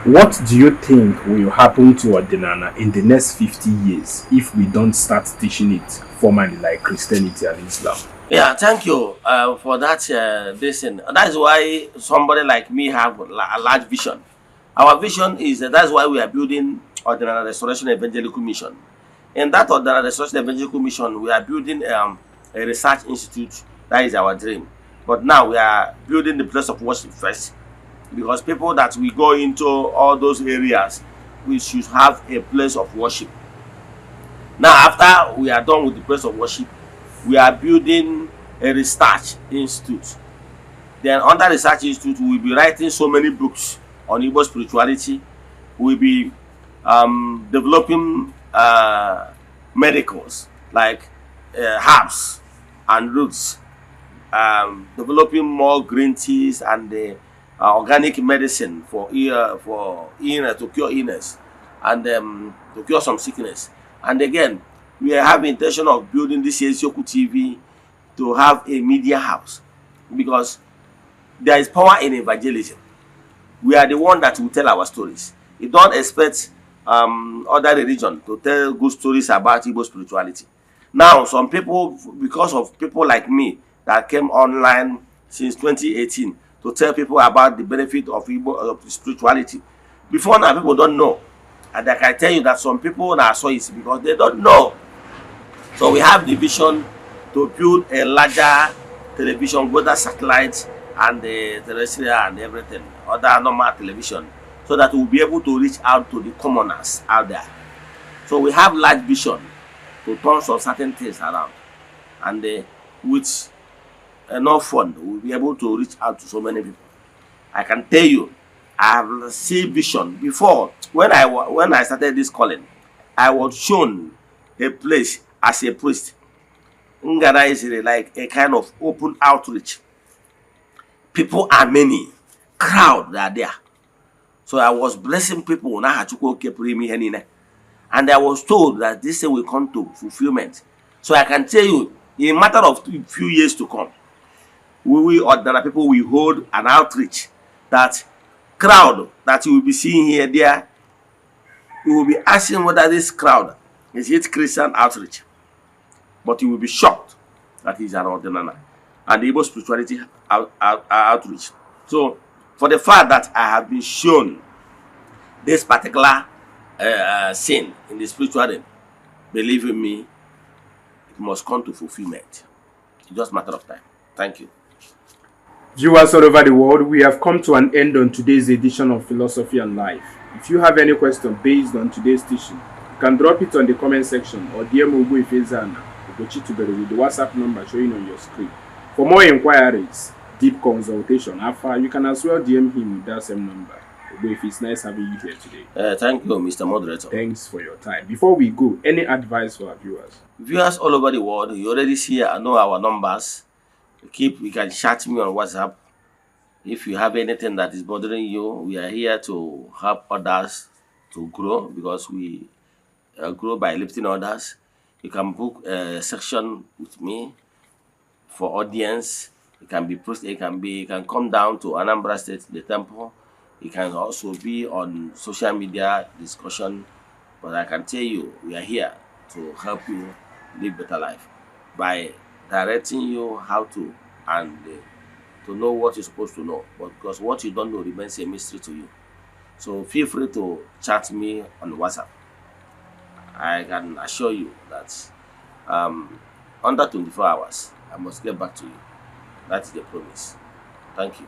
What do you think will happen to Odinana in the next 50 years if we don't start teaching it formally like Christianity and Islam? Yeah, thank you for that. This and that's why somebody like me have a large vision. Our vision is that's why we are building Ordinary Restoration Evangelical Mission. In that Ordinary Restoration Evangelical Mission, we are building a research institute. That is our dream. But now we are building the place of worship first, because people that we go into all those areas, we should have a place of worship. Now, after we are done with the place of worship, we are building a research institute. Then under research institute, we will be writing so many books on Igbo spirituality. We'll be developing medicals like herbs and roots, developing more green teas and organic medicine to cure illness and to cure some sickness. And again, we have intention of building this Ezioku TV to have a media house, because there is power in evangelism. We are the one that will tell our stories. You don't expect other religion to tell good stories about Igbo spirituality. Now, some people, because of people like me that came online since 2018 to tell people about the benefit of Igbo spirituality, before now people don't know. And I can tell you that some people now saw it because they don't know. So we have the vision to build a larger television, whether satellite and the terrestrial and everything, other normal television, so that we'll be able to reach out to the commoners out there. So we have large vision to turn some certain things around, and with enough fund, we'll be able to reach out to so many people. I can tell you, I have seen vision before. When I started this calling, I was shown a place as a priest. Ngara is like a kind of open outreach. People are many, crowd are there. So I was blessing people, and I was told that this thing will come to fulfillment. So I can tell you, in a matter of few years to come, we ordinary people will hold an outreach that crowd that you will be seeing here, there, you will be asking whether this crowd is it Christian outreach. But you will be shocked that he's an Odinana and the Igbo spirituality outreach. So, for the fact that I have been shown this particular sin in the spiritual realm, believe in me, it must come to fulfillment. It's just a matter of time. Thank you. Viewers all over the world, we have come to an end on today's edition of Philosophy and Life. If you have any question based on today's teaching, you can drop it on the comment section or DM Ogbuefi Ezeana, ugochitubelu, with the WhatsApp number showing on your screen. For more inquiries, deep consultation, you can as well DM him with that same number. Ogbuefi, it's nice having you here today. Thank you, Mr. Moderator. Thanks for your time. Before we go, any advice for our viewers? Viewers all over the world, you already see I know our numbers. You can chat me on WhatsApp. If you have anything that is bothering you, we are here to help others to grow, because we grow by lifting others. You can book a section with me for audience. It can be posted. You can come down to Anambra State, the temple. It can also be on social media discussion. But I can tell you, we are here to help you live better life by directing you how to, and to know what you're supposed to know. But because what you don't know remains a mystery to you. So feel free to chat me on WhatsApp. I can assure you that under 24 hours, I must get back to you. That's the promise. Thank you.